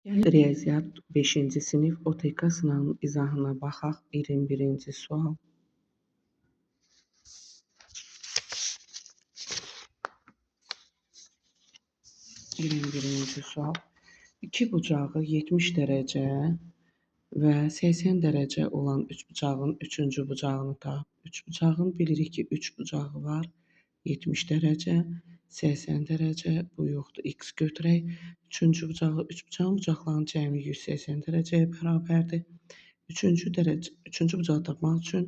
Gəlin riyaziyyat 5-ci sinif OTK sınavının izahına baxaq. 21-ci sual. İki bucağı 70 dərəcə və 80 dərəcə olan üçbucağın üçüncü bucağını tap. Üçbucağın bilirik ki, üç bucağı var. 70 dərəcə, 80 dərəcə, bu yoxdur, x götürək. Üçüncü bucağın bucaqlarının cəmi 180 dərəcəyə bərabərdir. Üçüncü bucağı tapmaq üçün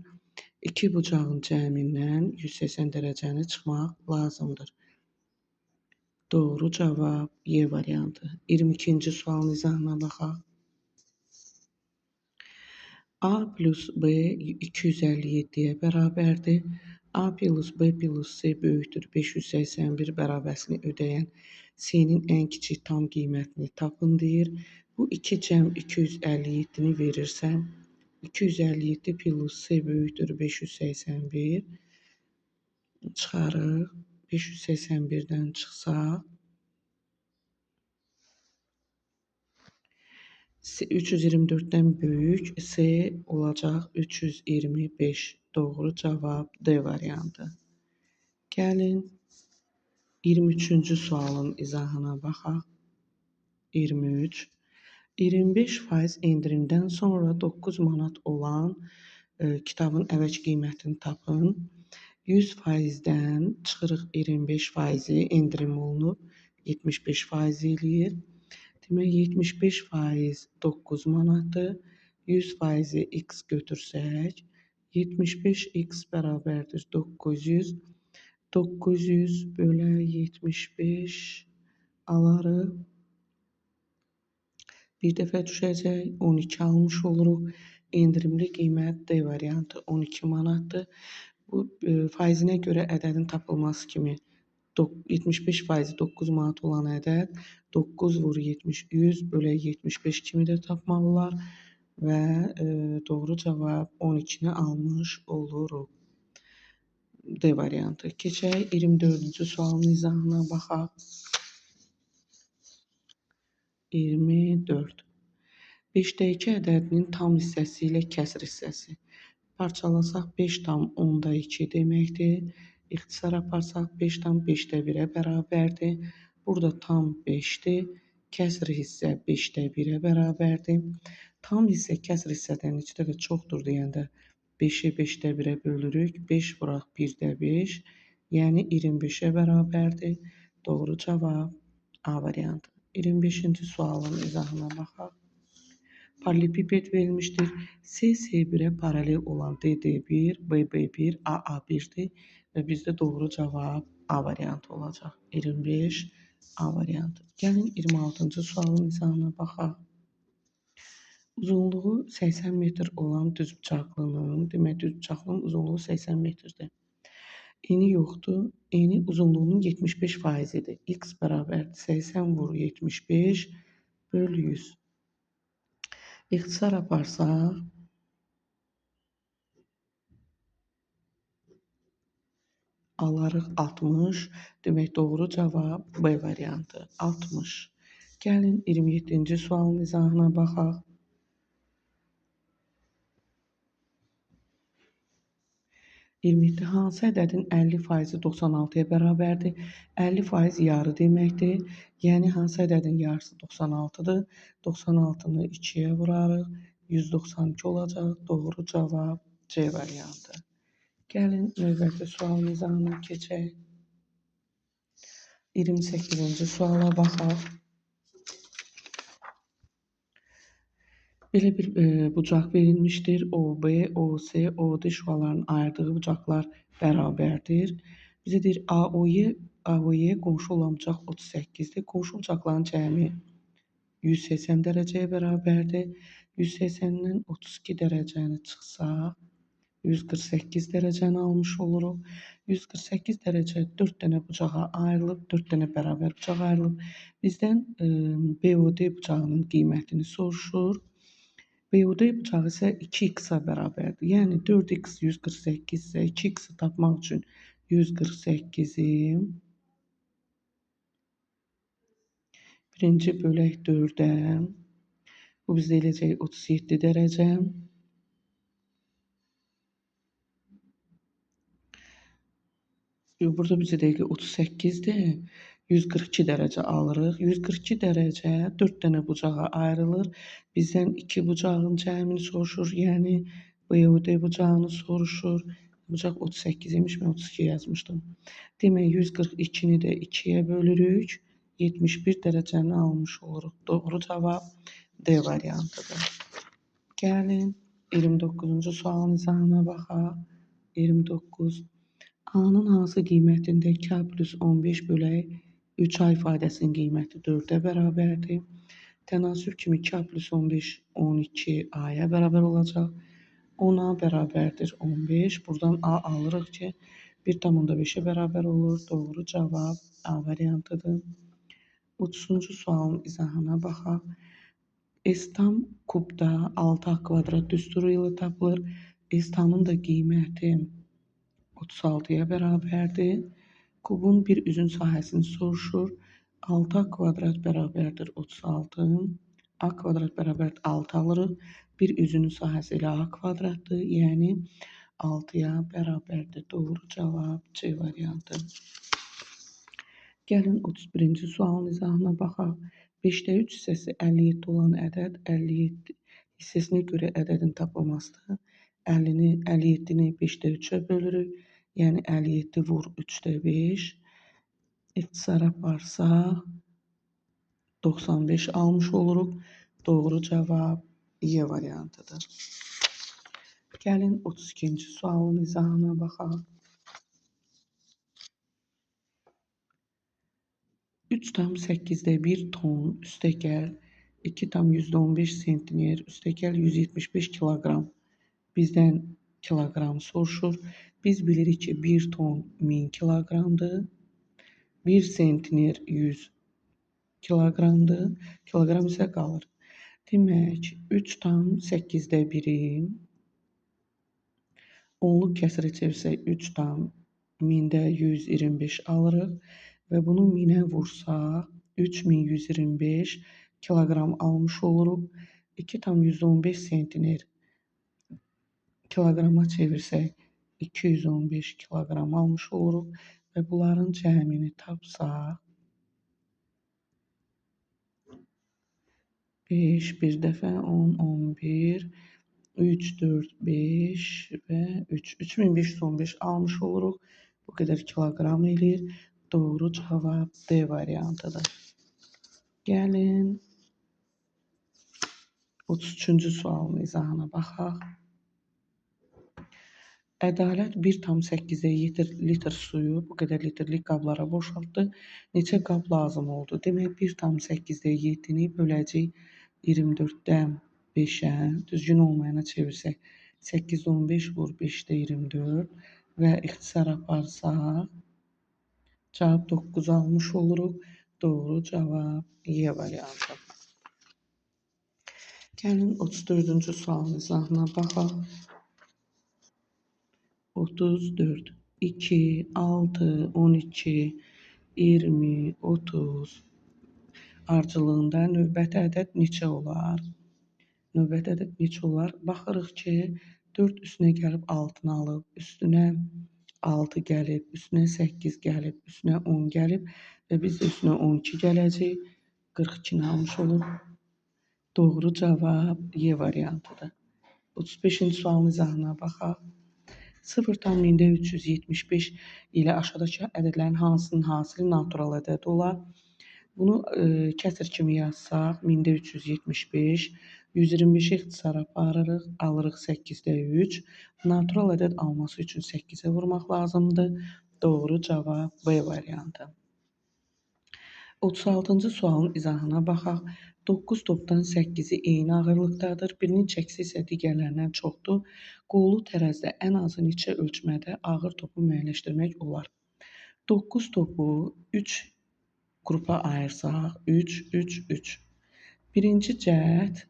iki bucağın cəmindən 180 dərəcəni çıxmaq lazımdır. Doğru cavab Y variantı. 22-ci sualın izahına baxaq. A plus B 257-yə bərabərdir. A plus B plus C böyükdür 581 bərabəsini ödəyən C-nin ən kiçik tam qiymətini tapın deyir. Bu 2 cəm 257-ni verirsə, 257 plus C böyükdür 581 çıxarıq. 581-dən çıxsaq, 324-dən böyük C olacaq 325. Doğru cavab D variantı. Gəlin 23-cü sualın izahına baxaq. 23. 25% endirimdən sonra 9 manat olan kitabın əvəz qiymətini tapın. 100%-dən çıxırıq 25%-i endirim olunub 75% eləyir. Demək 75% 9 manatdır. 100%-i x götürsək, 75x bərabərdir 900. 900 bölə 75 alarıq. Bir dəfə düşəcək, 12 almış oluruq. Endirimli qiymət D variantı 12 manatdır. Bu faizinə görə ədədin tapılması kimi 75% 9 manat olan ədəd 9 vur 70, 100 bölə 75 kimi də tapmaq olar və doğru cavab 12-ni almış oluruq. D variantı. Keçək 24-cü sualın izahına baxaq. 24. 5-də 2 ədədinin tam hissəsi ilə kəsr hissəsi. Parçalasaq 5,2 deməkdir. İxtisar aparsaq 5,5-də 1-ə bərabərdir. Burada tam 5-dir. Kəsr hissə 5-də 1-ə bərabərdir. Tam hissə kəsr hissədən neçə dəfə çoxdur deyəndə 5-i 5-də 1-ə bölürük. 5 vuraq 1-də 5, yəni 25-ə bərabərdir. Doğru cavab A variantı. 25-ci sualın izahına baxaq. Paralelipiped verilmişdir. C1-ə paralel olan DD1, BB1, AA1-dir və bizdə doğru cavab A variantı olacaq. 25 A variantı. Gəlin 26-cı sualın izahına baxaq. Uzunluğu 80 metr olan düzbucaqlının, demək düzbucaqlının uzunluğu 80 metrdir. Eni yoxdur. Eni uzunluğunun 75%-dir. X bərabərdir 80 vur 75 böl 100. İxtisar aparsaq, alarıq 60. Demək doğru cavab B variantı 60. Gəlin 27-ci sualın izahına baxaq. 27 hansı ədədin 50%-i 96-ya bərabərdir? 50% yarı deməkdir. Yəni hansı ədədin yarısı 96-dır? 96-nı 2-yə vurarıq. 192 olacaq. Doğru cavab C variantı. Gəlin növbəti sualın izahına keçək. 28-ci suala baxaq. Belə bir bucaq verilmişdir. OB, OC, OD şüalarının ayırdığı bucaqlar bərabərdir. Bizə deyir AOY qonşu olan bucaq 38-dir. Qonşu bucaqların cəmi 180 dərəcəyə bərabərdir. 180-dən 32 dərəcəni çıxsaq, 148 dərəcəni almış oluruq. 148 dərəcə 4 dənə bucağa ayrılıb, 4 dənə bərabər bucağa ayrılıb. Bizdən BOD bucağının qiymətini soruşur. BOD bucağı isə 2x-a bərabərdir. Yəni 4x 148 isə 2x-i tapmaq üçün 148-i birinci bölək 4-ə Bu bizdə eləcək 37 dərəcə. Burada bizə dəqiqə 38-dir. 142 dərəcə alırıq. 142 dərəcə 4 dənə bucağa ayrılır. Bizdən 2 bucağın cəmini soruşur. Yəni BUD bucağını soruşur. Bucaq 38 imiş, mən 32 yazmışdım. Demək 142-ni də 2-yə bölürük. 71 dərəcəni almış oluruq. Doğru cavab D variantıdır. Gəlin 29-cu sualın izahına baxaq. 29. A-nın hansı qiymətində K plus 15 bölək 3A ifadəsinin qiyməti 4-ə bərabərdir? Tənasüb kimi K plus 15 12A-ya bərabər olacaq. 10A bərabərdir 15. Buradan A alırıq ki, 1,5-ə bərabər olur. Doğru cavab A variantıdır. 30-cu sualın izahına baxaq. S tam kubda 6A kvadrat düsturu ilə tapılır. S tamın da qiyməti 36-ya bərabərdir. Kubun bir üzün sahəsini soruşur. 6A kvadrat bərabərdir 36. A kvadrat bərabərdir 6 alırıq. Bir üzünün sahəsi ilə A kvadratdır. Yəni 6-ya bərabərdir. Doğru cavab C variantı. Gəlin 31-ci sualın izahına baxaq. 5-də 3 hissəsi 57 olan ədəd 57 hissəsinə görə ədədin tapılmasıdır. 57-ni 5-də 3-ə bölürük. Yəni 57 vur 3-də 5. İxtisara aparsaq 95 almış oluruq. Doğru cavab Y variantıdır. Gəlin 32-ci sualın izahına baxaq. 3,8-də 1 ton üstəgəl 2,15 sentner üstəgəl 175 kiloqram. Bizdən kiloqram soruşur. Biz bilirik ki 1 ton 1000 kiloqramdır. 1 sentner 100 kiloqramdır. Kiloqram isə qalır. Demək 3,8-də 1-i onluq kəsrə çevirsək 3,1000-də 125 alırıq. Və bunu 1000-ə vursaq 3125 kiloqram almış oluruq. 2,15 sentner kiloqrama çevirsək 215 kiloqram almış oluruq və bunların cəmini tapsaq 5, bir dəfə 10, 11, 3, 4, 5 və 3, 3515 almış oluruq. Bu qədər kiloqram eləyir. Doğru cavab D variantıdır. Gəlin 33-cü sualın izahına baxaq. Ədalət 1,8-də 7 litr suyu bu qədər litrlik qablara boşaltdı. Neçə qab lazım oldu? Demək 1,8-də 7-ni böləcək 24-dən 5-ə, düzgün olmayana çevirsək 8-də 15 vur 5-də 24 və ixtisar aparsaq cavab 9 almış oluruq. Doğru cavab Y variantı. Gəlin 34-cü sualın izahına baxaq. 34, 2, 6, 12, 20, 30 arcılığında növbəti ədəd neçə olar? Növbəti ədəd neçə olar? Baxırıq ki, 4 üstünə gəlib 6-nı alıb, üstünə 6 gəlib, üstünə 8 gəlib, üstünə 10 gəlib və biz də üstünə 12 gələcək. 42-ni almış olur. Doğru cavab Y variantıdır. 35-ci sualın izahına baxaq. 0,375 ilə aşağıdakı ədədlərin hansının hasili natural ədəd olar? Bunu kəsr kimi yazsaq 1375, 125-i ixtisara aparırıq, alırıq 8-də 3. Natural ədəd alması üçün 8-ə vurmaq lazımdır. Doğru cavab B variantı. 36-cı sualın izahına baxaq. 9 topdan 8-i eyni ağırlıqdadır. Birinin çəkisi isə digərlərindən çoxdur. Qollu tərəzidə ən azı neçə ölçmədə ağır topu müəyyənləşdirmək olar? 9 topu 3 qrupa ayırsaq 3, 3, 3. Birinci cəhd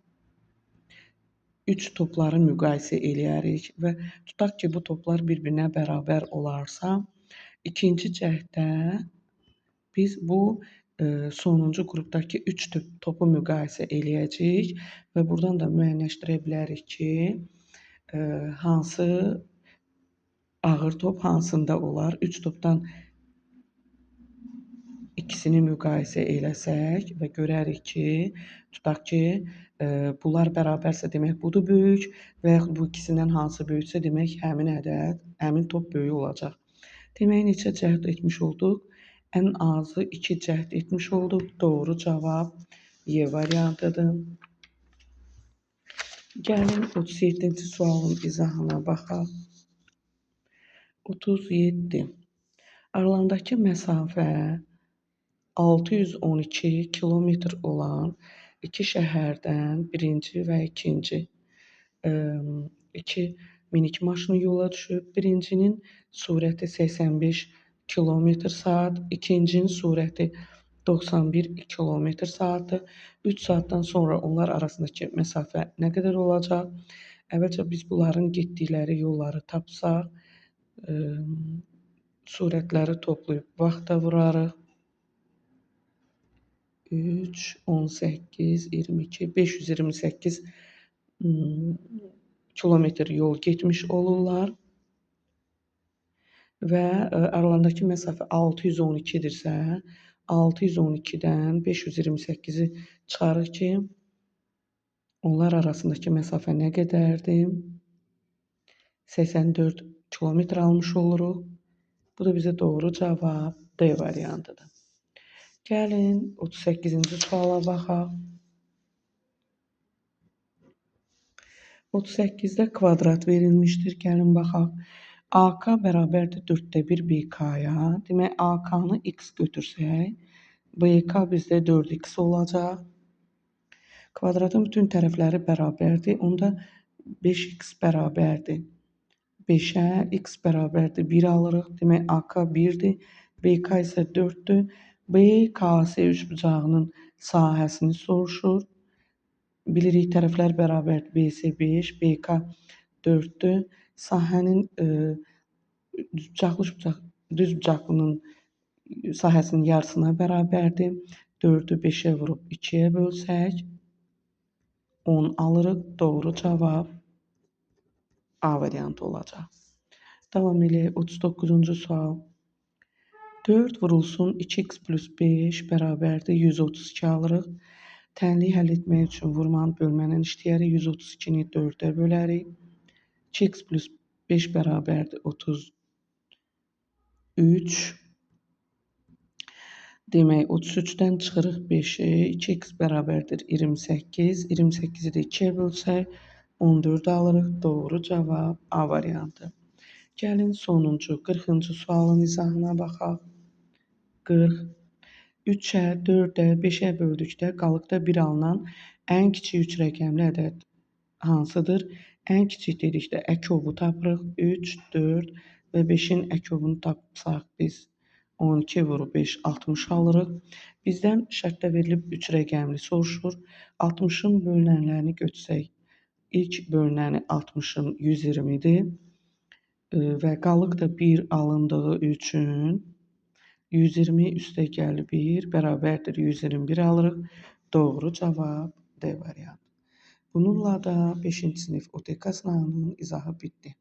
3 topları müqayisə eləyərik və tutaq ki, bu toplar bir-birinə bərabər olarsa, ikinci cəhddə biz bu sonuncu qrupdakı 3 topu müqayisə eləyəcəyik və burdan da müəyyənləşdirə bilərik ki, hansı ağır top hansında olar. 3 topdan ikisini müqayisə eləsək və görərik ki, tutaq ki, bunlar bərabərsə demək budur böyük və yaxud bu ikisindən hansı böyüksə demək həmin ədəd, həmin top böyük olacaq. Demək neçə cəhd etmiş olduq? Ən azı 2 cəhd etmiş olduq. Doğru cavab Y variantıdır. Gəlin 37-ci sualın izahına baxaq. 37. Aralarındakı məsafə 612 kilometr olan iki şəhərdən birinci və ikinci iki minik maşını yola düşüb. Birincinin sürəti 85 km/saat, ikincinin sürəti 91 km/saatdır. 3 saatdan sonra onlar arasındakı məsafə nə qədər olacaq? Əvvəlcə biz bunların getdikləri yolları tapsaq, sürətləri toplayıb vaxta vurarıq. 3, 18, 22, 528 kilometr yol getmiş olurlar. Və aralarındakı məsafə 612-dirsə, 612-dən 528-i çıxarır ki, onlar arasındakı məsafə nə qədərdir? 84 kilometr almış oluruq. Bu da bizə doğru cavab D variantıdır. Gəlin 38-ci suala baxaq. 38-də kvadrat verilmişdir. Gəlin baxaq. AK bərabərdir 4/1 BK-ya. Demək AK-nı x götürsək, BK bizdə 4x olacaq. Kvadratın bütün tərəfləri bərabərdir. Onda 5x bərabərdir 5-ə, x bərabərdir 1 alırıq. Demək AK 1-dir, BK isə 4-dür. BKS üçbucağının sahəsini soruşur. Bilirik tərəflər bərabərdir. BS 5, BK 4-dür. Sahənin düzbucaqlının sahəsinin yarısına bərabərdir. 4-ü 5-ə vurub 2-yə bölsək 10 alırıq. Doğru cavab A variantı olacaq. Davam eləyək. 39-cu sual. 4 vurulsun 2x plus 5 bərabərdir 132 alırıq. Tənliyi həll etmək üçün vurmanı bölməndən işləyərik. 132-ni 4-ə bölərik. 2x plus 5 bərabərdir 33. Demək 33-dən çıxırıq 5-i. 2x bərabərdir 28. 28-i də 2-yə bölsək 14 alırıq. Doğru cavab A variantı. Gəlin sonuncu 40-cı sualın izahına baxaq. 40. 3-ə, 4-ə, 5-ə böldükdə qalıqda 1 alınan ən kiçik 3 rəqəmli ədəd hansıdır? Ən kiçik dedikdə əkovu tapırıq. 3, 4 və 5-in əkovunu tapsaq biz 12 vurub 5, 60 alırıq. Bizdən şərtdə verilib 3 rəqəmli soruşur. 60-ın bölünənlərini götürsək, ilk bölünəni 60-ın 120-dir və qalıq da 1 alındığı üçün 120 üstə gəl 1 bərabərdir 121 alırıq. Doğru cavab D variantı. Bununla da 5-ci sinif OTK sınavının izahı bitdi.